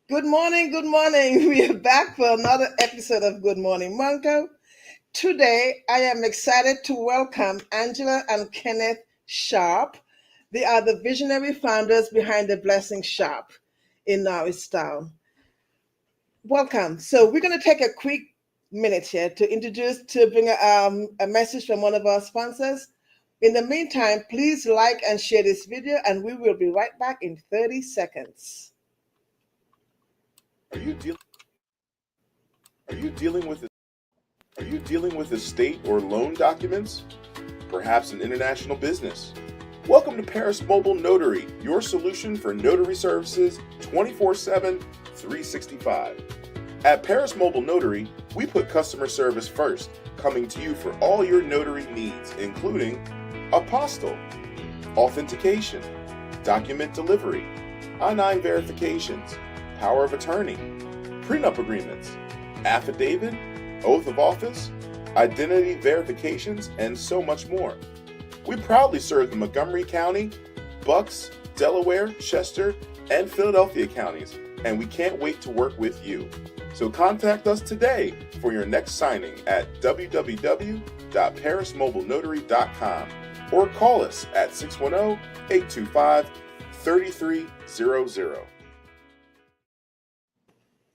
Good morning, good morning. We are back for another episode of Good Morning Montco. Today, I am excited to welcome Angela and Kenneth Sharpe. They are the visionary founders behind the Blessing Shop in Norristown. Welcome. So, we're going to take a quick minute here to bring a message from one of our sponsors. In the meantime, please like and share this video, and we will be right back in 30 seconds. Are you dealing? Are you dealing with? Are you dealing with estate or loan documents? Perhaps an international business? Welcome to Paris Mobile Notary, your solution for notary services 24/7, 365. At Paris Mobile Notary, we put customer service first, coming to you for all your notary needs, including apostille, authentication, document delivery, I-9 verifications, power of attorney, prenup agreements, affidavit, oath of office, identity verifications, and so much more. We proudly serve the Montgomery County, Bucks, Delaware, Chester, and Philadelphia counties, and we can't wait to work with you. So contact us today for your next signing at www.parismobilenotary.com or call us at 610-825-3300.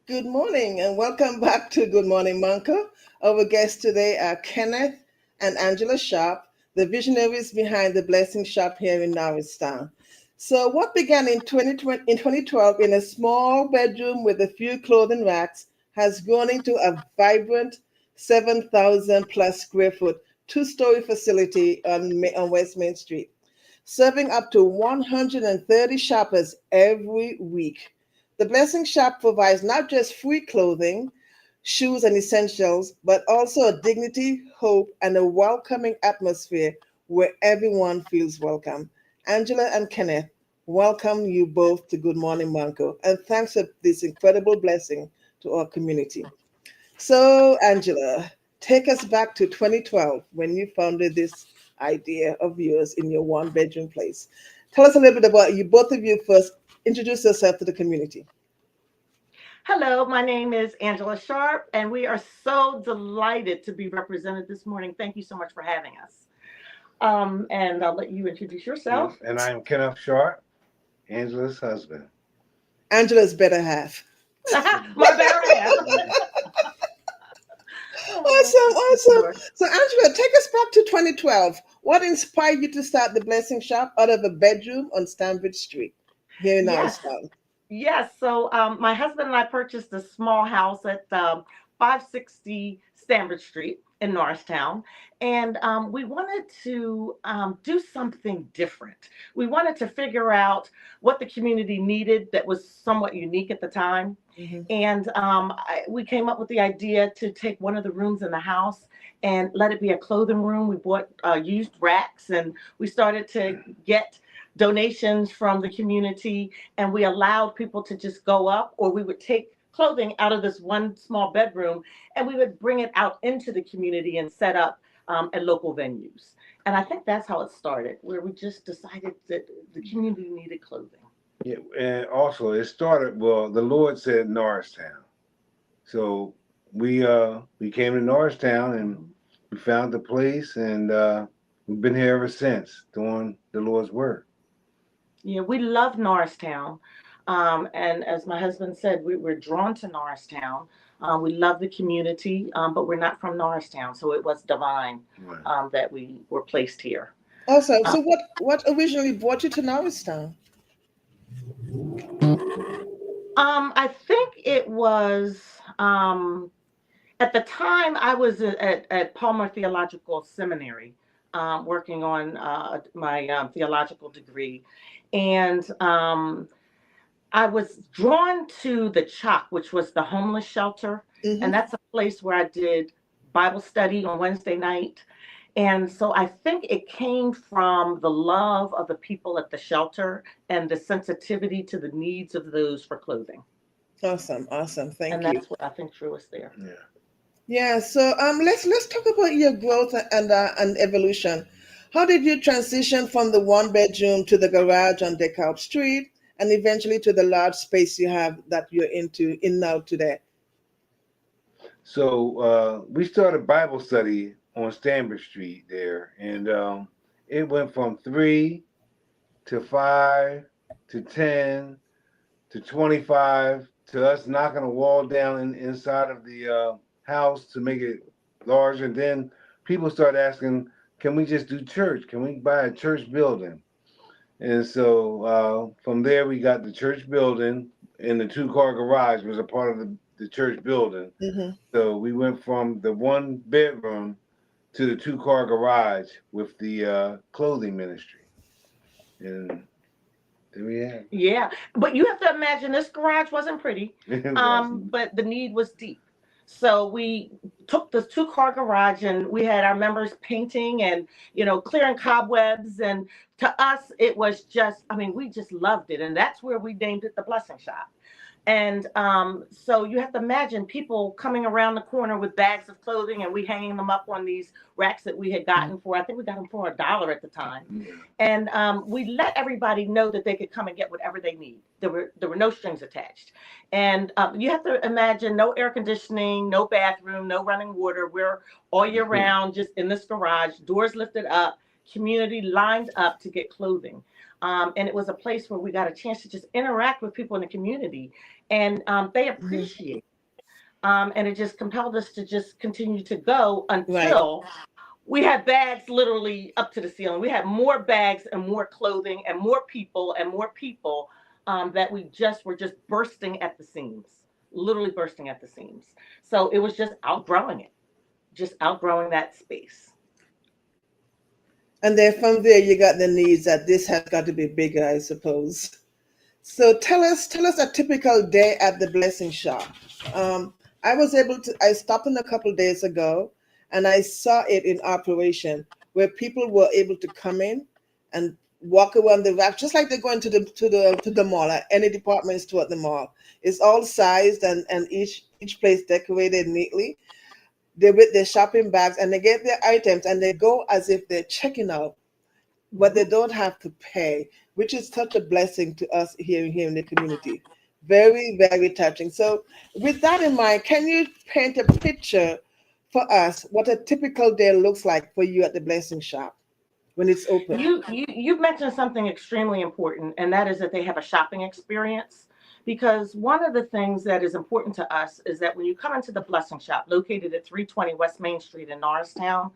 Good morning and welcome back to Good Morning Montco. Our guests today are Kenneth and Angela Sharpe, the visionaries behind the Blessing Shop here in Norristown. So what began in 2012 in a small bedroom with a few clothing racks has grown into a vibrant 7,000 plus square foot two-story facility on West Main Street, serving up to 130 shoppers every week. The Blessing Shop provides not just free clothing, shoes, and essentials, but also a dignity, hope, and a welcoming atmosphere where everyone feels welcome. Angela and Kenneth, welcome you both to Good Morning Montco, and thanks for this incredible blessing to our community. So, Angela, take us back to 2012 when you founded this idea of yours in your one-bedroom place. Tell us a little bit about you, both of you first. Introduce yourself to the community. Hello, my name is Angela Sharpe, and we are so delighted to be represented this morning. Thank you so much for having us. And I'll let you introduce yourself. Yes, and I am Kenneth Sharpe, Angela's husband. Angela's better half. My better half. Awesome. So, Angela, take us back to 2012. What inspired you to start the Blessing Shop out of a bedroom on Stanbridge Street here in Norristown? Yes. So my husband and I purchased a small house at 560 Stanbridge Street in Norristown. And we wanted to do something different. We wanted to figure out what the community needed that was somewhat unique at the time. Mm-hmm. And we came up with the idea to take one of the rooms in the house and let it be a clothing room. We bought used racks, and we started to get donations from the community, and we allowed people to just go up, or we would take clothing out of this one small bedroom and we would bring it out into the community and set up at local venues. And I think that's how it started, where we just decided that the community needed clothing. Yeah, and also it started, well, the Lord said Norristown. So we came to Norristown and we found the place, and we've been here ever since doing the Lord's work. Yeah, we love Norristown. And as my husband said, we're drawn to Norristown. We love the community, but we're not from Norristown. So it was divine that we were placed here. Awesome. So what originally brought you to Norristown? I think it was, at the time I was at Palmer Theological Seminary, working on my theological degree. And I was drawn to the CHOC, which was the homeless shelter. Mm-hmm. And that's a place where I did Bible study on Wednesday night. And so I think it came from the love of the people at the shelter and the sensitivity to the needs of those for clothing. Awesome. Thank you. And that's what I think drew us there. Yeah. So let's talk about your growth and evolution. How did you transition from the one bedroom to the garage on DeKalb Street? and eventually to the large space you have that you're in now today? So we started Bible study on Stanford Street there, and it went from 3 to 5 to 10 to 25 to us knocking a wall down inside of the house to make it large. And then people started asking, can we just do church? Can we buy a church building? And so from there, we got the church building, and the 2-car garage was a part of the church building. Mm-hmm. So we went from the 1 bedroom to the 2-car garage with the clothing ministry. And there we have. Yeah, but you have to imagine this garage wasn't pretty, but the need was deep. So we took this 2-car garage and we had our members painting and, clearing cobwebs. And to us, it was just, we just loved it. And that's where we named it the Blessing Shop. And so you have to imagine people coming around the corner with bags of clothing, and we hanging them up on these racks that we had gotten for, I think we got them for $1 at the time. And we let everybody know that they could come and get whatever they need. There were no strings attached. And you have to imagine no air conditioning, no bathroom, no running water. We're all year round, just in this garage, doors lifted up, community lined up to get clothing. And it was a place where we got a chance to just interact with people in the community, and they appreciate it. And it just compelled us to just continue to go until we had bags literally up to the ceiling. We had more bags and more clothing and more people that we were just bursting at the seams, literally bursting at the seams. So it was just outgrowing that space. And then from there, you got the needs that this has got to be bigger, I suppose. So tell us a typical day at the Blessing Shop. I stopped in a couple of days ago, and I saw it in operation where people were able to come in and walk around the rack, just like they're going to the mall, at any department store at the mall. It's all sized and each place decorated neatly. They're with their shopping bags and they get their items and they go as if they're checking out, but they don't have to pay, which is such a blessing to us here in the community. Very, very touching. So with that in mind, can you paint a picture for us what a typical day looks like for you at the Blessing Shop when it's open? You mentioned something extremely important, and that is that they have a shopping experience. Because one of the things that is important to us is that when you come into the Blessing Shop, located at 320 West Main Street in Norristown,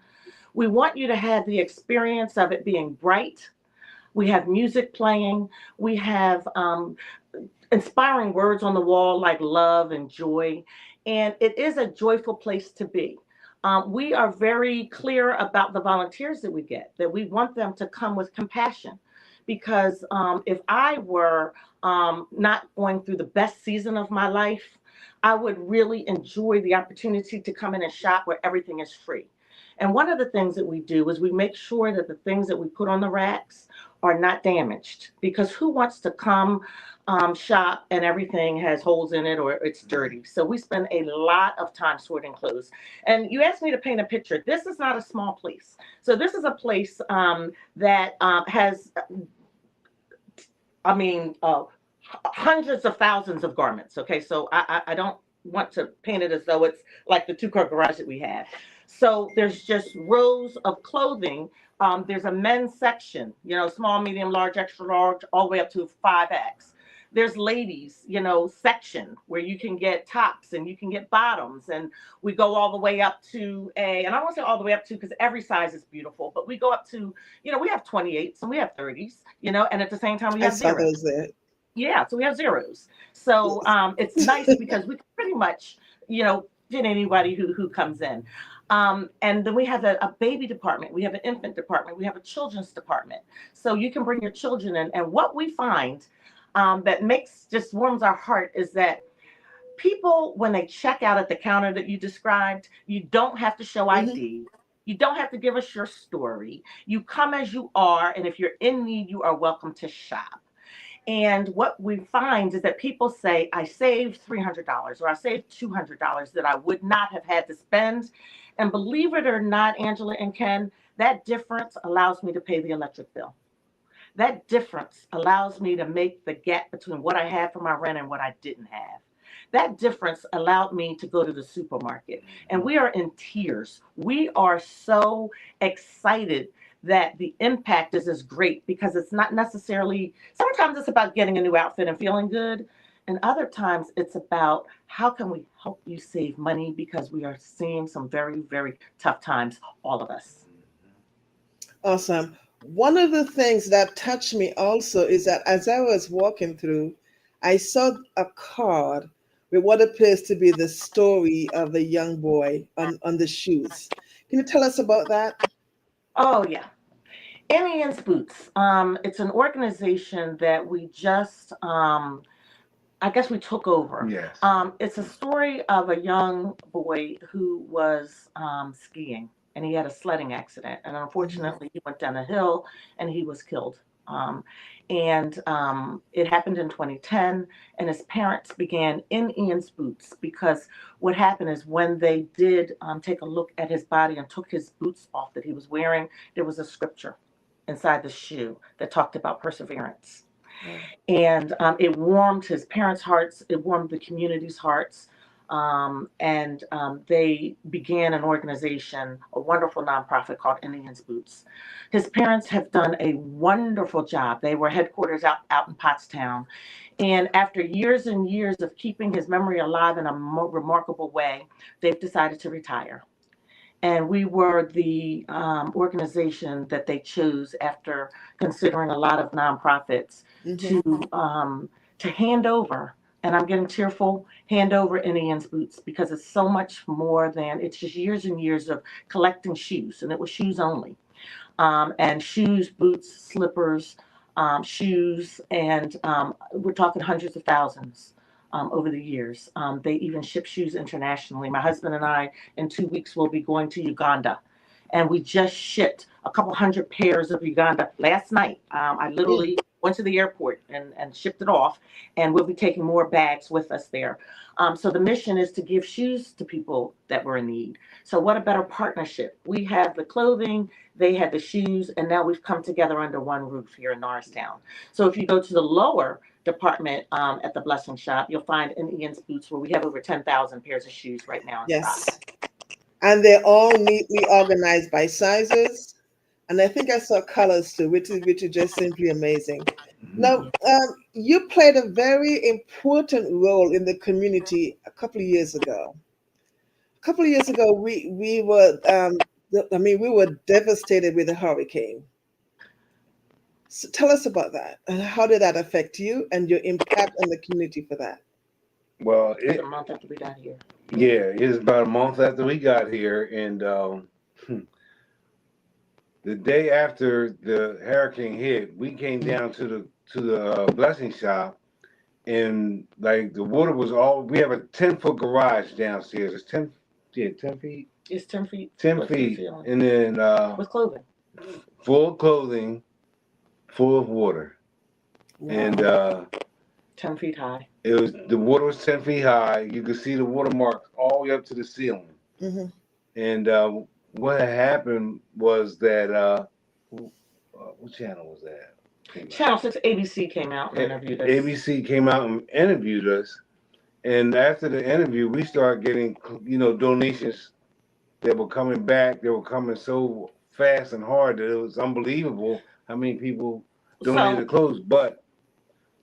we want you to have the experience of it being bright. We have music playing. We have inspiring words on the wall like love and joy. And it is a joyful place to be. We are very clear about the volunteers that we get, that we want them to come with compassion. Because if I were not going through the best season of my life, I would really enjoy the opportunity to come in and shop where everything is free. And one of the things that we do is we make sure that the things that we put on the racks are not damaged. Because who wants to come shop and everything has holes in it or it's dirty? So we spend a lot of time sorting clothes. And you asked me to paint a picture. This is not a small place. So this is a place that has hundreds of thousands of garments. Okay, so I don't want to paint it as though it's like the 2-car garage that we have. So there's just rows of clothing. There's a men's section, small, medium, large, extra large, all the way up to 5X. There's ladies, section where you can get tops and you can get bottoms. And we go all the way up to and I won't say all the way up to because every size is beautiful, but we go up to, we have 28s and we have 30s, and at the same time we have zeros. Yeah, so we have zeros. So it's nice because we can pretty much, fit anybody who comes in. And then we have a baby department. We have an infant department. We have a children's department. So you can bring your children in. And what we find that just warms our heart is that people, when they check out at the counter that you described, you don't have to show ID. You don't have to give us your story. You come as you are. And if you're in need, you are welcome to shop. And what we find is that people say, I saved $300 or I saved $200 that I would not have had to spend. And believe it or not, Angela and Ken, that difference allows me to pay the electric bill. That difference allows me to make the gap between what I had for my rent and what I didn't have. That difference allowed me to go to the supermarket. And we are in tears. We are so excited that the impact is as great because it's not necessarily, sometimes it's about getting a new outfit and feeling good. And other times it's about how can we help you save money because we are seeing some very, very tough times, all of us. Awesome. One of the things that touched me also is that as I was walking through, I saw a card with what appears to be the story of a young boy on the shoes. Can you tell us about that? Oh, yeah. Indians Boots. It's an organization that we just, I guess we took over. Yes. It's a story of a young boy who was skiing and he had a sledding accident. And unfortunately, he went down a hill and he was killed. It happened in 2010. And his parents began in Ian's Boots because what happened is when they did take a look at his body and took his boots off that he was wearing, there was a scripture inside the shoe that talked about perseverance. And it warmed his parents' hearts, it warmed the community's hearts. They began an organization, a wonderful nonprofit called Indians Boots. His parents have done a wonderful job. They were headquarters out in Pottstown. And after years and years of keeping his memory alive in a remarkable way, they've decided to retire. And we were the organization that they chose after considering a lot of nonprofits to hand over. And I'm getting tearful. Hand over Indians Boots because it's so much more than it's just years and years of collecting shoes, and it was shoes only, and shoes, boots, slippers, shoes, and we're talking hundreds of thousands. Over the years. They even ship shoes internationally. My husband and I, in 2 weeks, will be going to Uganda. And we just shipped a couple hundred pairs of Uganda last night. I literally went to the airport and shipped it off. And we'll be taking more bags with us there. So the mission is to give shoes to people that were in need. So what a better partnership. We have the clothing, they had the shoes, and now we've come together under one roof here in Norristown. So if you go to the lower department at the Blessing Shop, you'll find in Ian's Boots where we have over 10,000 pairs of shoes right now in Yes. stock. And they're all neatly organized by sizes. And I think I saw colors too, which is just simply amazing. Now, you played a very important role in the community a couple of years ago. A couple of years ago, we were, we were devastated with a hurricane. So tell us about that. And how did that affect you and your impact on the community for that? Well, It's a month after we got here. yeah, it was about a month after we got here, and the day after the hurricane hit, we came down to the Blessing Shop, and like the water was all. We have a 10-foot garage downstairs. It's 10 feet. It's 10 feet. 10 feet, and then with clothing. full of clothing, full of water, and 10 feet high. the water was 10 feet high. You could see the watermarks all the way up to the ceiling. Mm-hmm. And what had happened was that what channel was that? Channel 6 ABC came out and interviewed us. ABC came out and interviewed us, and after the interview, we started getting donations that were coming back. They were coming so fast and hard that it was unbelievable how many people donated the clothes. But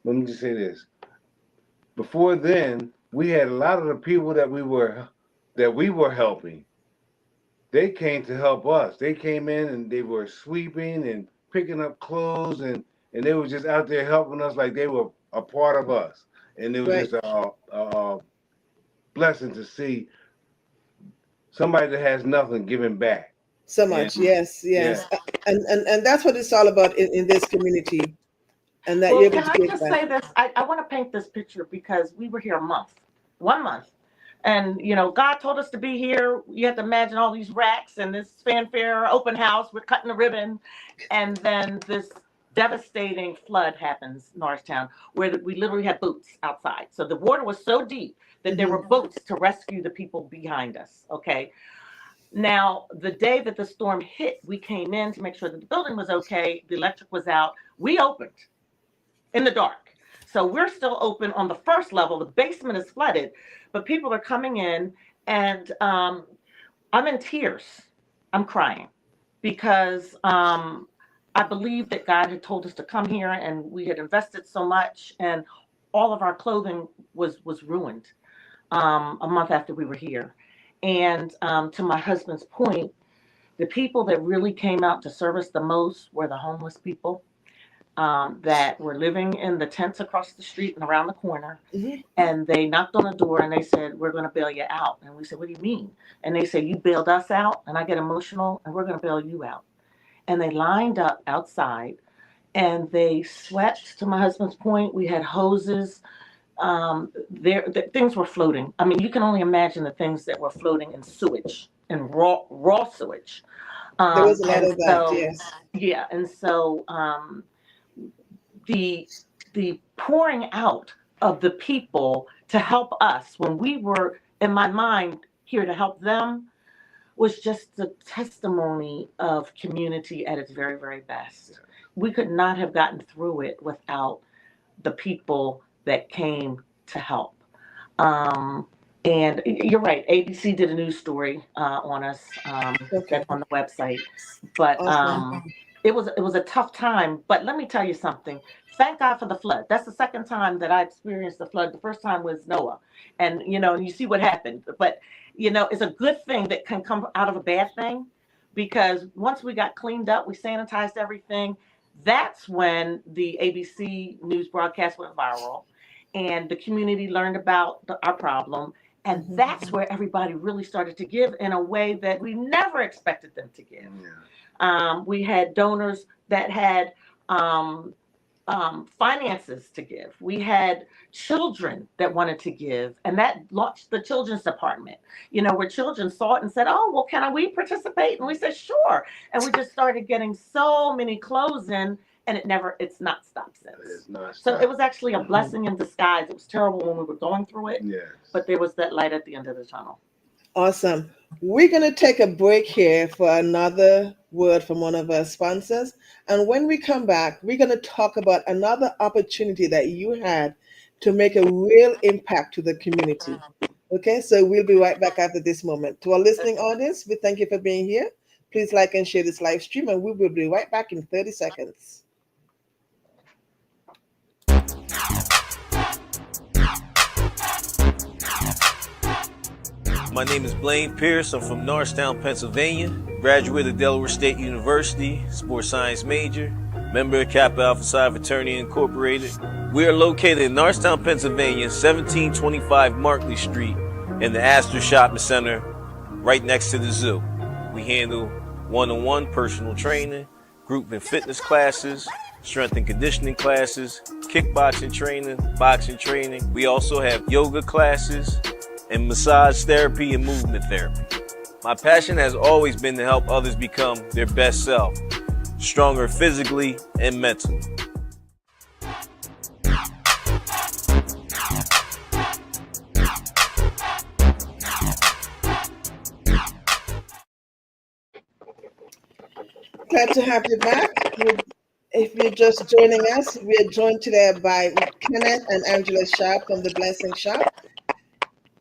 let me just say this: before then, we had a lot of the people that we were helping. They came to help us. They came in and they were sweeping and picking up clothes, and they were just out there helping us like they were a part of us. And it was just a blessing to see somebody that has nothing giving back. So much, yes. Yeah. And that's what it's all about in this community. And that you're able to can I give just back. say this? I want to paint this picture because we were here a month, 1 month. And, God told us to be here. You have to imagine all these racks and this fanfare, open house, we're cutting the ribbon. And then this devastating flood happens in Norristown where we literally had boats outside. So the water was so deep that there were boats to rescue the people behind us, okay? Now, the day that the storm hit, we came in to make sure that the building was okay. The electric was out. We opened in the dark. So we're still open on the first level. The basement is flooded, but people are coming in, and I'm in tears. I'm crying because I believe that God had told us to come here, and we had invested so much, and all of our clothing was ruined a month after we were here. And to my husband's point, the people that really came out to service the most were the homeless people that were living in the tents across the street and around the corner. Mhm. And they knocked on the door and they said, "We're going to bail you out." And we said, "What do you mean?" And they said, "You bailed us out." And I get emotional, "And we're going to bail you out." And they lined up outside and they swept. To my husband's point, we had hoses. Things were floating. I mean, you can only imagine the things that were floating in sewage, in raw sewage. There was a lot And of that, so, yes. yeah, and so the the pouring out of the people to help us when we were, in my mind, here to help them was just a testimony of community at its very, very best. We could not have gotten through it without the people that came to help. Um, and you're right, ABC did a news story on us Okay, that's on the website. But awesome. it was a tough time. But let me tell you something. Thank God for the flood. That's the second time that I experienced the flood. The first time was Noah, and you see what happened. But it's a good thing that can come out of a bad thing, because once we got cleaned up, we sanitized everything. That's when the ABC news broadcast went viral, and the community learned about our problem. And Mhm. that's where everybody really started to give in a way that we never expected them to give. Yeah. We had donors that had finances to give. We had children that wanted to give, and that launched the children's department. Where children saw it and said, "Oh, well, we participate?" And we said, "Sure." And we just started getting so many clothes in, and it's not stopped since. It's not So it stop. was actually a blessing in disguise. It was terrible when we were going through it, Yes. but there was that light at the end of the tunnel. Awesome. We're going to take a break here for another word from one of our sponsors. And when we come back, we're going to talk about another opportunity that you had to make a real impact to the community. Okay, so we'll be right back after this moment. To our listening audience, we thank you for being here. Please like and share this live stream, and we will be right back in 30 seconds. My name is Blaine Pierce. I'm from Norristown, Pennsylvania. Graduate of Delaware State University, sports science major, member of Kappa Alpha Psi Fraternity Incorporated. We are located in Norristown, Pennsylvania, 1725 Markley Street, in the Astor Shopping Center, right next to the zoo. We handle one-on-one personal training, group and fitness classes, strength and conditioning classes, kickboxing training, boxing training. We also have yoga classes, and massage therapy and movement therapy. My passion has always been to help others become their best self, stronger physically and mentally. Glad to have you back. If you're just joining us, we are joined today by Kenneth and Angela Sharpe from the Blessing Shop.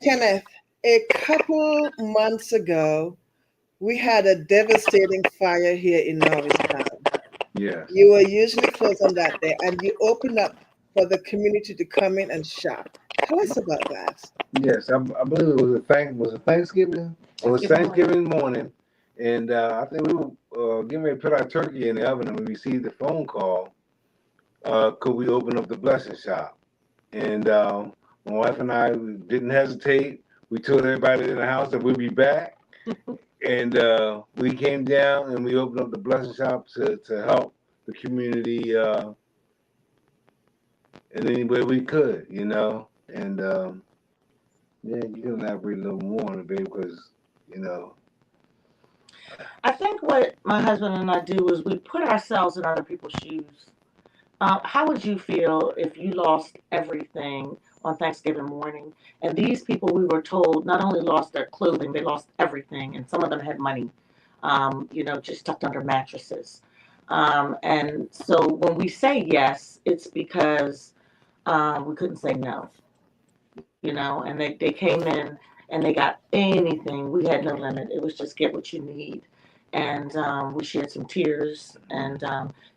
Kenneth, a couple months ago, we had a devastating fire here in Norristown. Yes. You were usually closed on that day, and you opened up for the community to come in and shop. Tell us about that. Yes. I believe it was a Thanksgiving. It was Thanksgiving morning, and I think we were getting ready to put our turkey in the oven, and we received a phone call. Could we open up the blessing shop? And my wife and I didn't hesitate. We told everybody in the house that we'd be back. And we came down and we opened up the blessing shop to help the community in any way we could, And yeah, you can elaborate a little more on it, babe, because, I think what my husband and I do is we put ourselves in other people's shoes. How would you feel if you lost everything on Thanksgiving morning? And these people, we were told, not only lost their clothing, they lost everything. And some of them had money, just tucked under mattresses. And so when we say yes, it's because we couldn't say no, and they came in and they got anything. We had no limit. It was just get what you need. And we shared some tears, and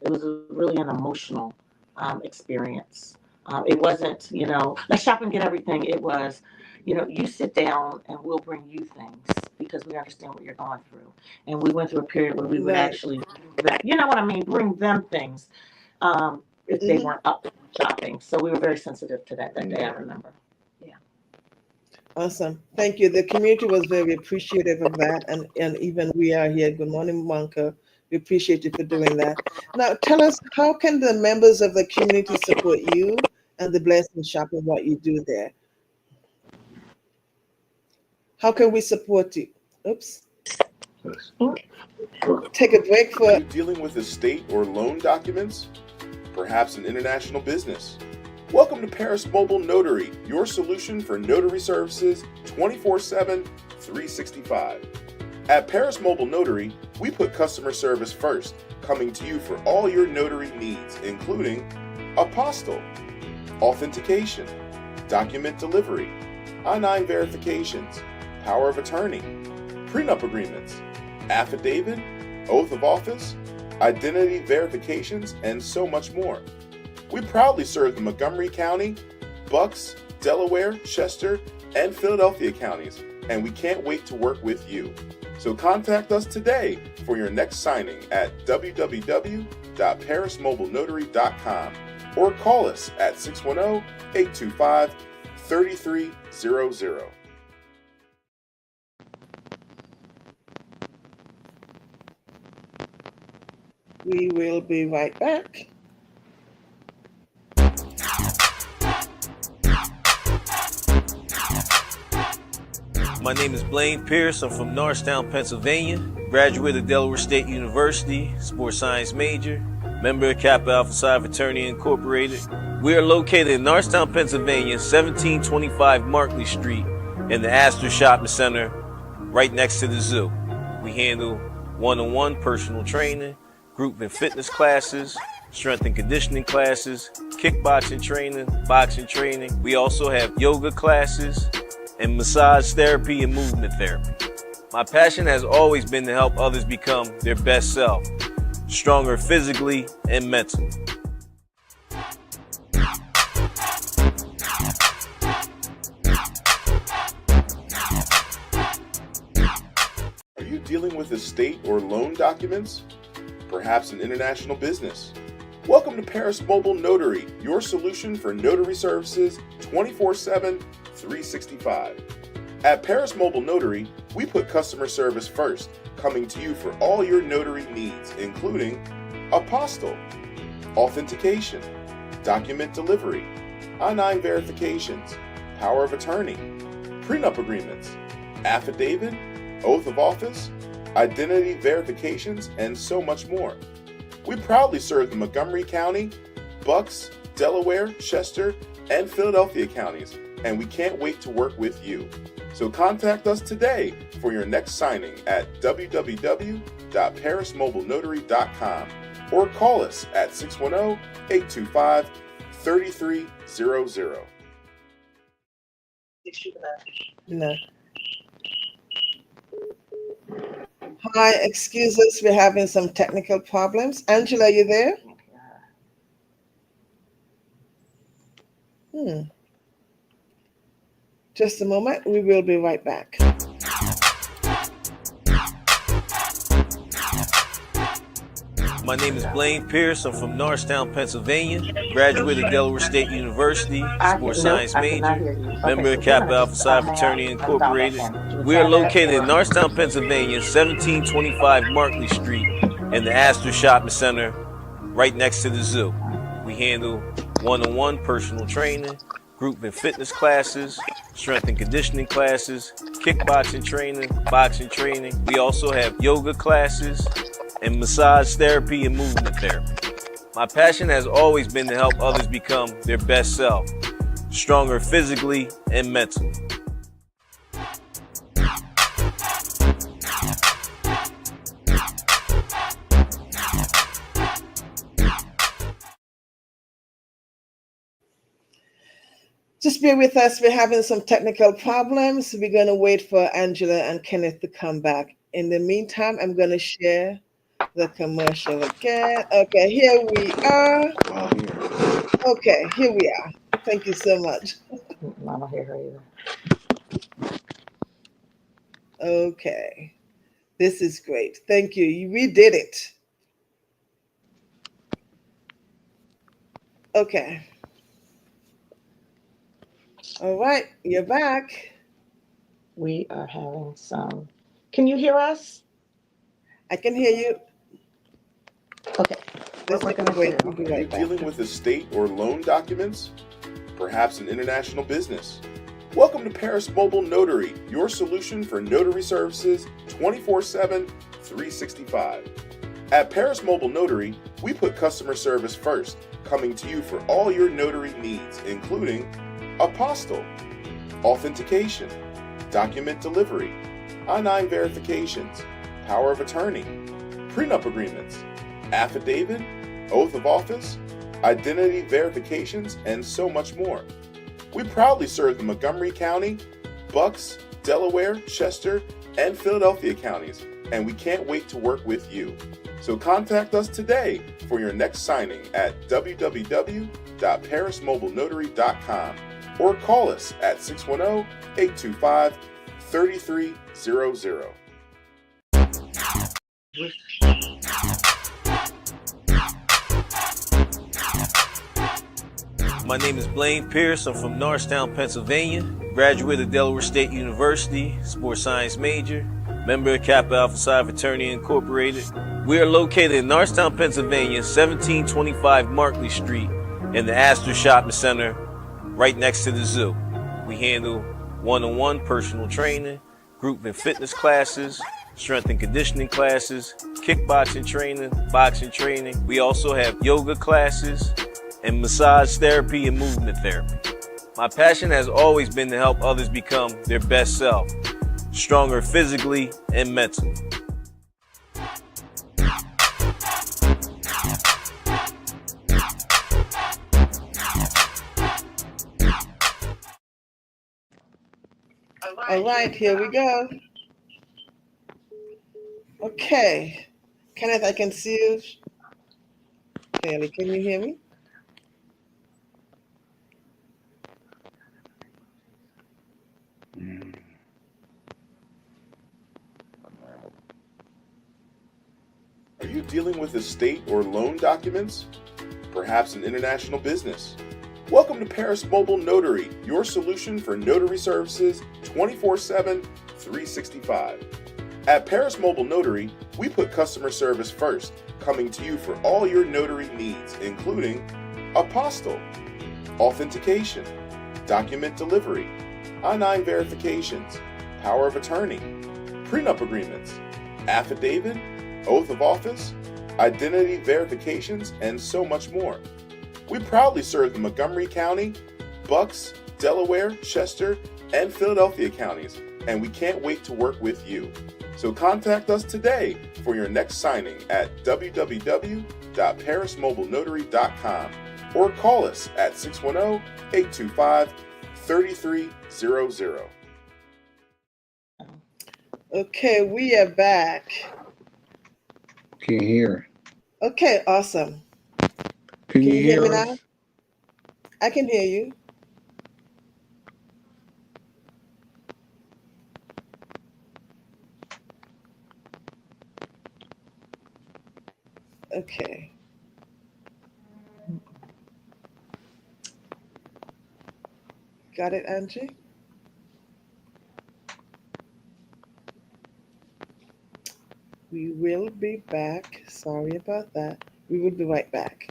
it was really an emotional experience. It wasn't, let's shop and get everything. It was, you sit down and we'll bring you things because we understand what you're going through. And we went through a period where we would Right. actually do that. You know what I mean? Bring them things if they weren't up shopping. So we were very sensitive to that day, I remember. Awesome. Thank you. The community was very appreciative of that. And even we are here. Good morning, Montco. We appreciate you for doing that. Now, tell us, how can the members of the community support you and the Blessing Shop and what you do there? How can we support you? Oops. Take a break Are for. you dealing with estate or loan documents? Perhaps an international business? Welcome to Paris Mobile Notary, your solution for notary services 24/7, 365. At Paris Mobile Notary, we put customer service first, coming to you for all your notary needs, including apostille, authentication, document delivery, I-9 verifications, power of attorney, prenup agreements, affidavit, oath of office, identity verifications, and so much more. We proudly serve the Montgomery County, Bucks, Delaware, Chester, and Philadelphia counties, and we can't wait to work with you. So contact us today for your next signing at www.parismobilenotary.com or call us at 610-825-3300. We will be right back. My name is Blaine Pierce. I'm from Norristown, Pennsylvania. Graduate of Delaware State University, sports science major, member of Kappa Alpha Psi Fraternity Incorporated. We are located in Norristown, Pennsylvania, 1725 Markley Street, in the Astor Shopping Center, right next to the zoo. We handle one-on-one personal training, group and fitness classes, strength and conditioning classes, kickboxing training, boxing training. We also have yoga classes and massage therapy and movement therapy. My passion has always been to help others become their best self, stronger physically and mentally. Are you dealing with estate or loan documents? Perhaps an international business? Welcome to Paris Mobile Notary, your solution for notary services 24/7, 365. At Paris Mobile Notary, we put customer service first, coming to you for all your notary needs, including apostille, authentication, document delivery, I-9 verifications, power of attorney, prenup agreements, affidavit, oath of office, identity verifications, and so much more. We proudly serve the Montgomery County, Bucks, Delaware, Chester, and Philadelphia counties, and we can't wait to work with you. So contact us today for your next signing at www.parismobilenotary.com or call us at 610-825-3300. No. Hi, excuse us, we're having some technical problems. Angela, are you there? Just a moment, we will be right back. My name is Blaine Pierce. I'm from Norristown, Pennsylvania. Graduate of Delaware State University, sports science major, member of Kappa Alpha Psi Fraternity Incorporated. We are located in Norristown, Pennsylvania, 1725 Markley Street, in the Astor Shopping Center, right next to the zoo. We handle one-on-one personal training, group and fitness classes, strength and conditioning classes, kickboxing training, boxing training. We also have yoga classes and massage therapy and movement therapy. My passion has always been to help others become their best self, stronger physically and mentally. Just bear with us. We're having some technical problems. We're going to wait for Angela and Kenneth to come back. In the meantime, I'm going to share the commercial again. Okay, here we are. Okay, here we are. Thank you so much. I don't hear her either. Okay, this is great. Thank you. We did it. Okay. All right, you're back. We are having some. Can you hear us? I can hear you. Okay. This We're is gonna great. do. We'll be Are you right back. dealing with estate or loan documents? Perhaps an international business? Welcome to Paris Mobile Notary, your solution for notary services 24/7, 365. At Paris Mobile Notary, we put customer service first, coming to you for all your notary needs, including apostille, authentication, document delivery, I-9 verifications, power of attorney, prenup agreements, affidavit, oath of office, identity verifications, and so much more. We proudly serve the Montgomery County, Bucks, Delaware, Chester, and Philadelphia counties, and we can't wait to work with you. So contact us today for your next signing at www.parismobilenotary.com or call us at 610-825-3300. My name is Blaine Pierce. I'm from Norristown, Pennsylvania. Graduate of Delaware State University, sports science major, member of Kappa Alpha Psi Fraternity Incorporated. We are located in Norristown, Pennsylvania, 1725 Markley Street, in the Astor Shopping Center, right next to the zoo. We handle one-on-one personal training, group and fitness classes, strength and conditioning classes, kickboxing training, boxing training. We also have yoga classes and massage therapy and movement therapy. My passion has always been to help others become their best self, stronger physically and mentally. All right, here we go. Okay. Kenneth, I can see you clearly. Can you hear me? Are you dealing with estate or loan documents? Perhaps an international business? Welcome to Paris Mobile Notary, your solution for notary services 24/7, 365. At Paris Mobile Notary, we put customer service first, coming to you for all your notary needs, including apostille, authentication, document delivery, I-9 verifications, power of attorney, prenup agreements, affidavit, oath of office, identity verifications, and so much more. We proudly serve the Montgomery County, Bucks, Delaware, Chester, and Philadelphia counties, and we can't wait to work with you. So contact us today for your next signing at www.parismobilenotary.com or call us at 610-825-3300. Okay, we are back. Can't hear. Okay, awesome. Can you hear me us? now? I can hear you. Okay. Got it, Angie? We will be back. Sorry about that. We will be right back.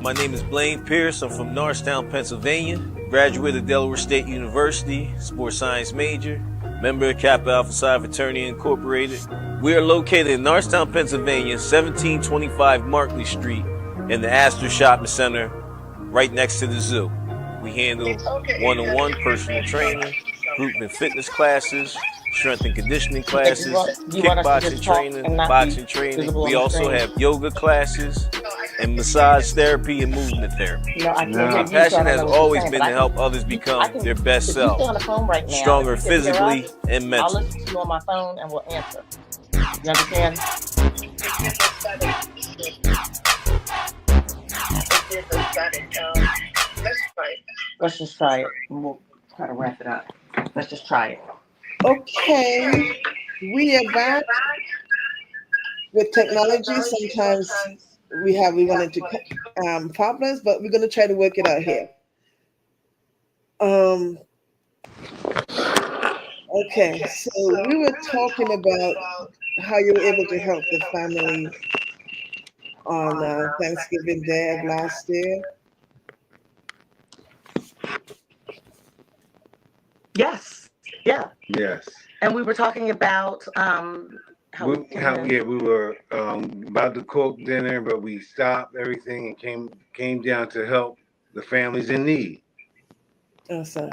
My name is Blaine Pierce. I'm from Norristown, Pennsylvania. Graduate of Delaware State University, sports science major, member of Kappa Alpha Psi Fraternity Incorporated. We are located in Norristown, Pennsylvania, 1725 Markley Street, in the Astor Shopping Center, right next to the zoo. We handle one-on-one personal training, group and fitness classes, strength and conditioning Hey, classes, you want us to kickboxing just talk training, and not be boxing training. visible on We the also screen? have yoga classes and massage therapy and movement therapy. No, I can't hear No. My you, so I passion don't has know what you're always saying. been But to I help can, others I become can. their best If you stay self, on the phone right now, stronger if you can hear physically us, and I'll mentally. listen to you on my phone and we'll answer. You understand? Let's just try it. And we'll try to wrap it up. Let's just try it. Okay, we are back with technology. Sometimes we run into problems, but we're going to try to work it out here. Um, okay, so we were talking about how you were able to help the family on Thanksgiving Day of last year. Yes. Yeah. Yes. And we were talking about how we We were about to cook dinner, but we stopped everything and came down to help the families in need. Awesome.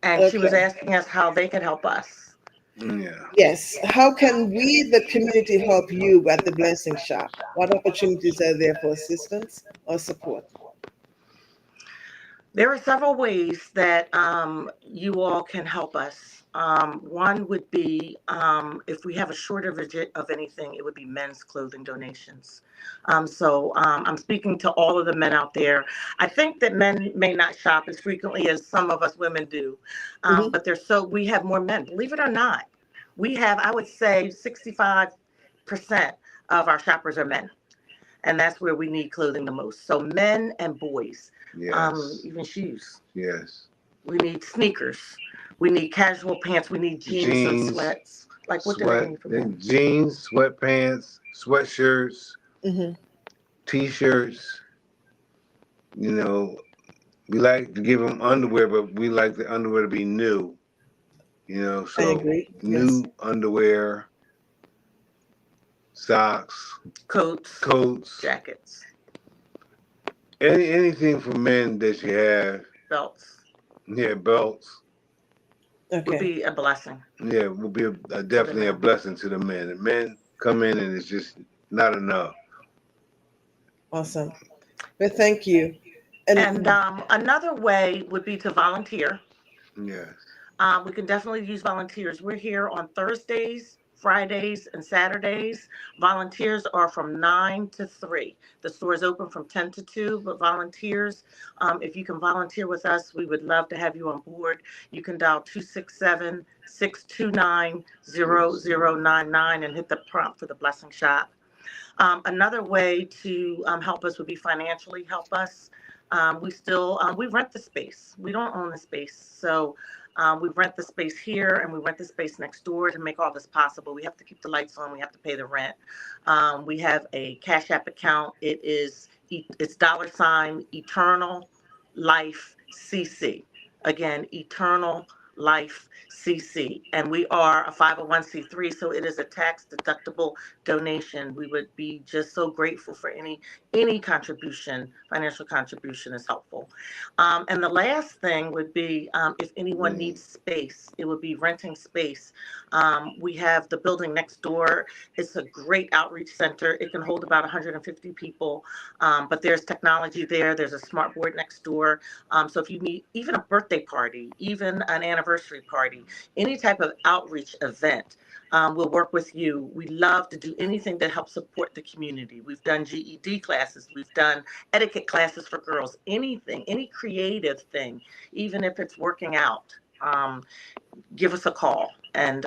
and she was Okay. asking us how they could help us. Yeah. Yes. How can we, the community, help you at the Blessing Shop? What opportunities are there for assistance or support? There are several ways that you all can help us. One would be if we have a shortage of anything, it would be men's clothing donations. I'm speaking to all of the men out there. I think that men may not shop as frequently as some of us women do, Hmm. but we have more men. Believe it or not, we have, I would say, 65% of our shoppers are men, and that's where we need clothing the most. So men and boys, Yes. even shoes. Yes. We need sneakers. We need casual pants. We need jeans and Jeans, sweats. Like, what did I need from him? jeans, sweatpants, sweatshirts, Hmm. t-shirts. You know, we like to give them underwear, but we like the underwear to be new. You know, I so agree. Yes. new underwear, socks, Coats, coats, jackets, anything for men that you have. belts Yeah, belts. would Okay. be a blessing Yeah, will be to the definitely a men. blessing to the men. The men come in and it's just not enough. Awesome. Well, thank you. And And another way would be to volunteer. Yes. We can definitely use volunteers. We're here on Thursdays, Fridays, and Saturdays. Volunteers are from 9 to 3. The store is open from 10 to 2, but volunteers, if you can volunteer with us, we would love to have you on board. You can dial 267-629-0099 and hit the prompt for the Blessing Shop. Another way to help us would be financially help us. We rent the space. We don't own the space. So we rent the space here and we rent the space next door to make all this possible. We have to keep the lights on. We have to pay the rent. We have a Cash App account. It's $ Eternal Life CC. Again, Eternal Life CC. And we are a 501c3, so it is a tax deductible donation. We would be just so grateful for any contribution. Financial contribution is helpful. And the last thing would be if anyone needs space, it would be renting space. We have the building next door. It's a great outreach center. It can hold about 150 people, but there's technology there. There's a smart board next door. So if you need even a birthday party, even an anniversary party, any type of outreach event, we'll work with you. We love to do anything that helps support the community. We've done GED classes. We've done etiquette classes for girls. Anything, any creative thing, even if it's working out, give us a call and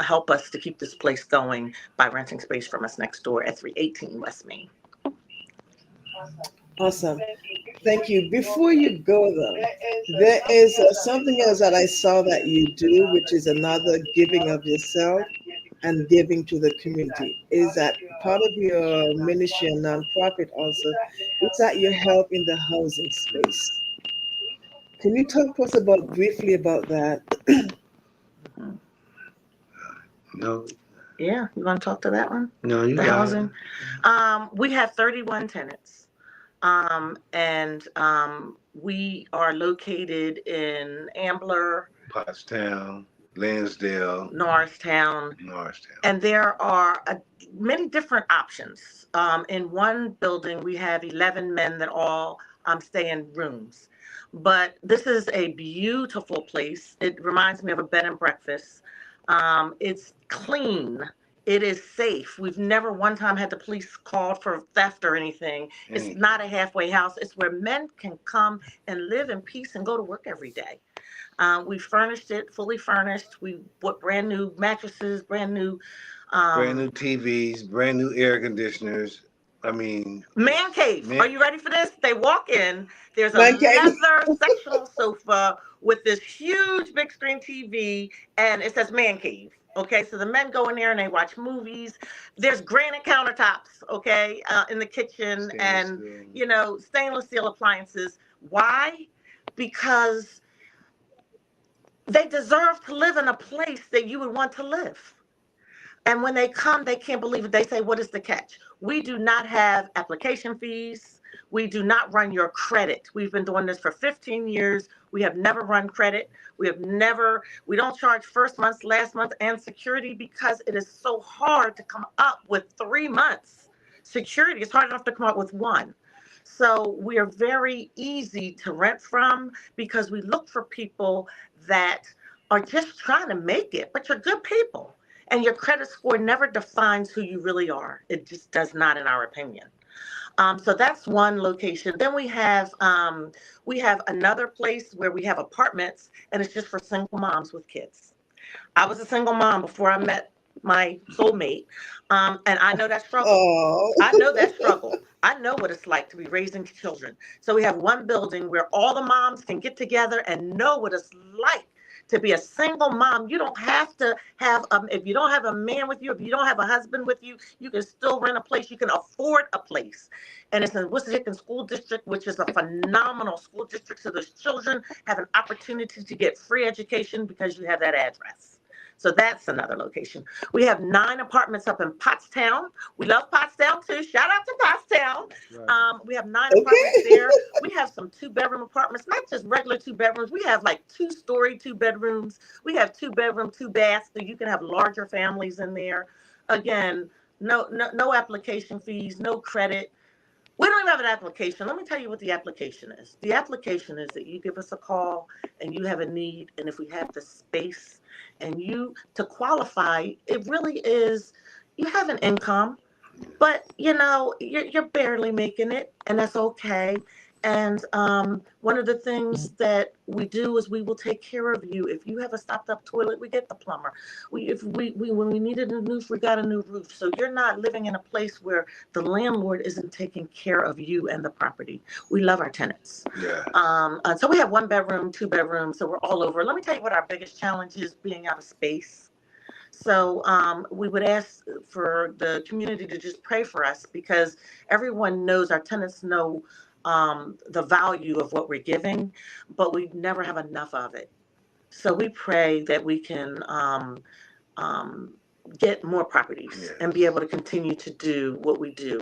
help us to keep this place going by renting space from us next door at 318 West Main. awesome. Thank you. Before you go, though, there is something else that I saw that you do, which is another giving of yourself and giving to the community. Is that part of your ministry and nonprofit also? Is that your help in the housing space? Can you talk to us about briefly about that? No. Yeah, you want to talk to that one? No, you The got housing. We have 31 tenants, and we are located in Ambler, it. Pottstown. Lansdale, Norristown, Norristown. and there are many different options. In one building, we have 11 men that all stay in rooms. But this is a beautiful place. It reminds me of a bed and breakfast. It's clean. It is safe. We've never one time had the police called for theft or anything. It's not a halfway house. It's where men can come and live in peace and go to work every day. We furnished it, fully furnished. We put brand new mattresses, brand new TVs, brand new air conditioners. I mean, man cave. Are you ready for this? They walk in. There's a Man cave. leather sectional sofa with this huge big screen TV, and it says man cave. Okay, so the men go in there and they watch movies. There's granite countertops, okay, in the kitchen, and stainless steel appliances. Why? Because they deserve to live in a place that you would want to live. And when they come, they can't believe it. They say, what is the catch? We do not have application fees. We do not run your credit. We've been doing this for 15 years. We have never run credit. We don't charge first month, last month, and security because it is so hard to come up with 3 months. Security, it's hard enough to come up with one. So we are very easy to rent from because we look for people that are just trying to make it, but you're good people. And your credit score never defines who you really are. It just does not, in our opinion. So that's one location. Then we have another place where we have apartments, and it's just for single moms with kids. I was a single mom before I met my soulmate, and I know that struggle. Oh. I know that struggle. I know what it's like to be raising children. So we have one building where all the moms can get together and know what it's like to be a single mom. You don't have to have, if you don't have a man with you, if you don't have a husband with you, you can still rent a place. You can afford a place. And it's in Wissahickon School District, which is a phenomenal school district. So those children have an opportunity to get free education because you have that address. So that's another location. We have 9 apartments up in Pottstown. We love Pottstown too. Shout out to Pottstown. Right. We have 9 apartments there. We have some 2-bedroom apartments, not just regular 2 bedrooms. We have like 2-story 2 bedrooms. We have 2-bedroom, 2 baths, so you can have larger families in there. Again, no application fees, no credit. We don't even have an application. Let me tell you what the application is. The application is that you give us a call and you have a need, and if we have the space and to qualify, it really is, you have an income, but you're barely making it, and that's okay. And one of the things that we do is we will take care of you. If you have a stopped up toilet, we get the plumber. When we needed a roof, we got a new roof. So you're not living in a place where the landlord isn't taking care of you and the property. We love our tenants. Yeah. So we have 1 bedroom, 2 bedrooms. So we're all over. Let me tell you what our biggest challenge is: being out of space. So we would ask for the community to just pray for us, because everyone knows, our tenants know the value of what we're giving, but we never have enough of it. So we pray that we can get more properties and be able to continue to do what we do,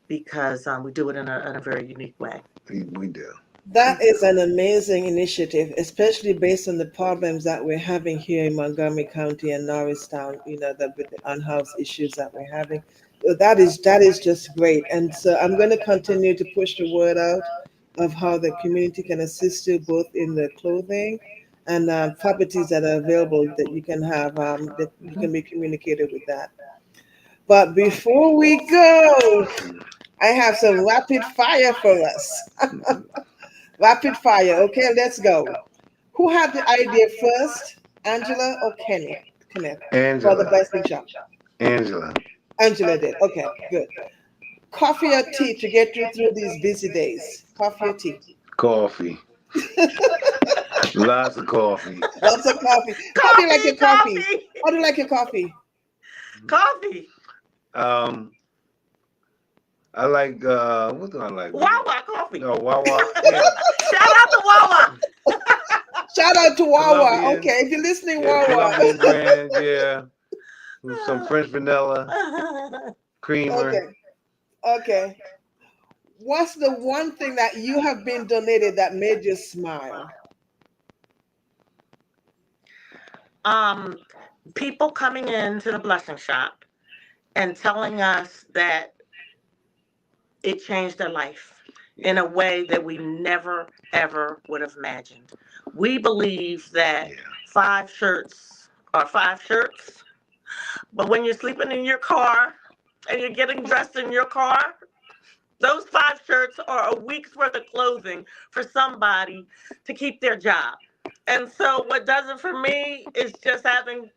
because we do it in a very unique way. We do. That is an amazing initiative, especially based on the problems that we're having here in Montgomery County and Norristown, with the unhoused issues that we're having. That is just great. And so I'm going to continue to push the word out of how the community can assist you, both in the clothing and properties that are available that you can have, that you can be communicated with that. But before we go, I have some rapid fire for us. Rapid fire. Okay, let's go. Who had the idea first, Angela or Kenneth? Angela. For the blessing shop. Angela. Angela did. Okay, good. Coffee or tea to get you through these busy days? Coffee or tea? Coffee. Lots of coffee. Lots of coffee. How do you like your coffee? How do you like your coffee? Coffee. I like, what do I like? Wawa coffee. No, Wawa. Yeah. Shout out to Wawa. Shout out to Wawa. Colombian. Okay, if you're listening, Yeah, Wawa. Colombian brand, yeah. With some French vanilla, creamer. Okay. What's the one thing that you have been donated that made you smile? um, people coming into the blessing shop and telling us that it changed their life in a way that we never, ever would have imagined. We believe that Yeah. 5 shirts are 5 shirts, but when you're sleeping in your car and you're getting dressed in your car, those 5 shirts are a week's worth of clothing for somebody to keep their job. And so, what does it for me is just having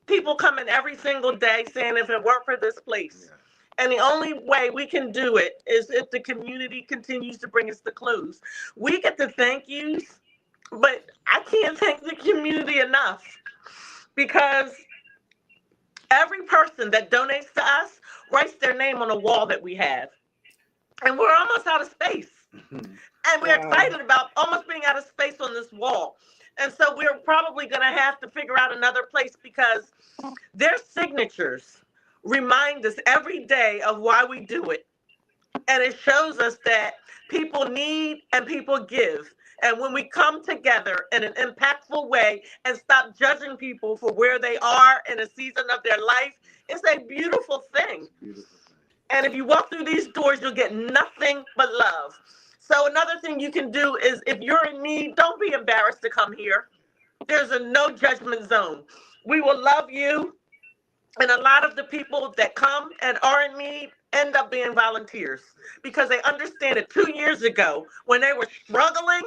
people coming every single day saying, if it weren't for this place. And the only way we can do it is if the community continues to bring us the clothes. We get the thank yous, but I can't thank the community enough because every person that donates to us writes their name on a wall that we have. And we're almost out of space. And we're Wow. excited about almost being out of space on this wall. And so we're probably going to have to figure out another place because their signatures remind us every day of why we do it. And it shows us that people need and people give. And when we come together in an impactful way and stop judging people for where they are in a season of their life, it's a beautiful thing. And if you walk through these doors, you'll get nothing but love. So another thing you can do is if you're in need, don't be embarrassed to come here. There's a no judgment zone. We will love you. And a lot of the people that come and are in need end up being volunteers because they understand that 2 years ago when they were struggling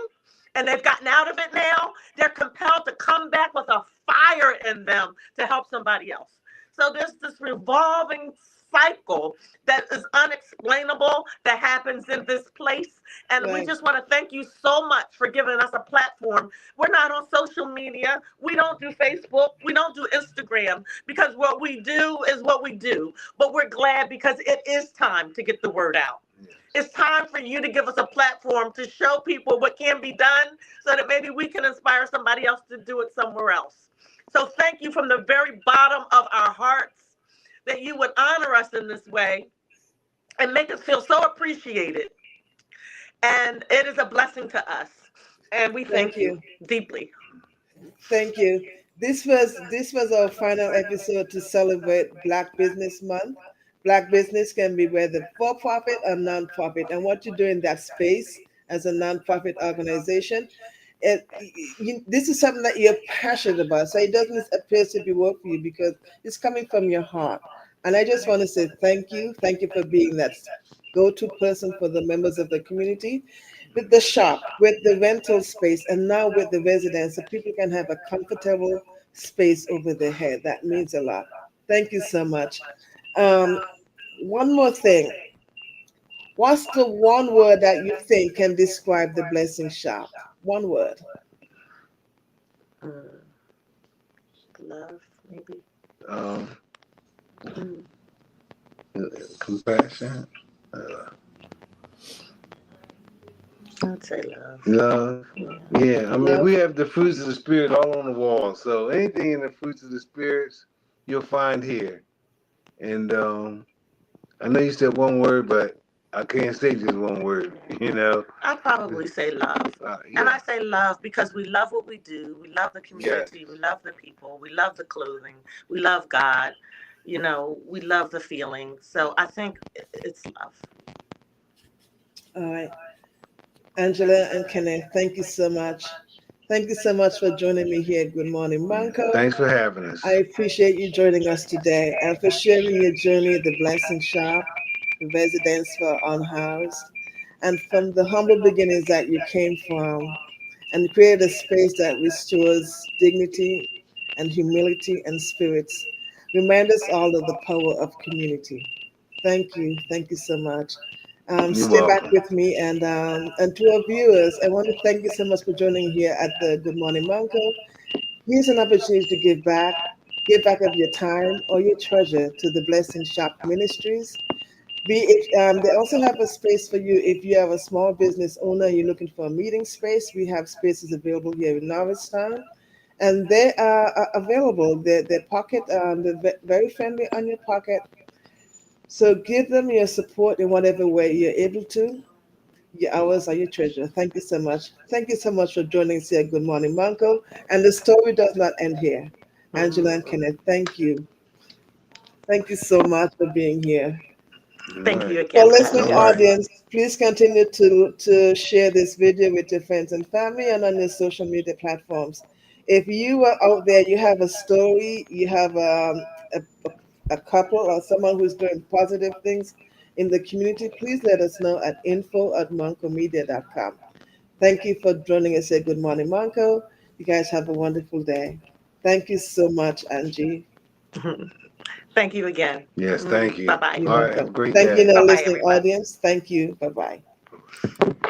and they've gotten out of it now, they're compelled to come back with a fire in them to help somebody else. So there's this revolving cycle that is unexplainable that happens in this place. And we Right. just want to thank you so much for giving us a platform. We're not on social media. We don't do Facebook. We don't do Instagram because what we do is what we do. But we're glad because it is time to get the word out. It's time for you to give us a platform to show people what can be done so that maybe we can inspire somebody else to do it somewhere else. So thank you from the very bottom of our hearts that you would honor us in this way and make us feel so appreciated. And it is a blessing to us. And we Thank thank you you. deeply. Thank you. This was our final episode to celebrate Black Business Month. Black business can be whether for profit or non-profit, and what you do in that space as a non-profit organization, this is something that you're passionate about. So it doesn't appear to be work for you because it's coming from your heart. And I just want to say thank you for being that go-to person for the members of the community with the shop, with the rental space, and now with the residents, so people can have a comfortable space over their head. That means a lot. Thank you so much. Um, one more thing. What's the one word that you think can describe the blessing shop? One word. Mm, love, maybe. Um, Mm. compassion, I'd say love. love. Yeah. Yeah, I mean, Love. we have the fruits of the spirit all on the wall. So anything in the fruits of the spirits, you'll find here. And I know you said one word, but I can't say just one word. You know. I'd probably say love. And Yeah. I say love because we love what we do. We love the Yes. community. We love the people. We love the clothing. We love God. You know, we love the feeling. So I think it's love. All right. Angela and Kenneth, thank you so much. Thank you so much for joining me here at Good Morning Montco. Thanks for having us. I appreciate you joining us today and for sharing your journey at the Blessing Shop, the residence for unhoused, and from the humble beginnings that you came from and create a space that restores dignity and humility and spirits. Remind us all of the power of community. Thank you. Thank you so much. You're Stay back welcome. with me and to our viewers, I want to thank you so much for joining here at the Good Morning Montco. Here's an opportunity to give back of your time or your treasure to the Blessing Shop Ministries. They also have a space for you if you have a small business owner, you're looking for a meeting space. We have spaces available here in Norristown, and they are available. They're pocket, they're very friendly on your pocket. So give them your support in whatever way you're able to. Your hours are your treasure. Thank you so much. Thank you so much for joining us here. Good morning, Montco. And the story does not end here. Angela and Kenneth, thank you. Thank you so much for being here. Thank you For again for listening having All us. right. audience, please continue to share this video with your friends and family and on your social media platforms. If you are out there, you have a story, you have a couple or someone who's doing positive things in the community, please let us know at info@moncomedia.com. Thank you for joining us at Good Morning Monco. You guys have a wonderful day. Thank you so much, Angie. Thank you again. Yes, thank you. Bye bye. You're All right, have welcome. a great Thank you, day. now Bye bye, listening everyone. audience. Thank you. Bye bye.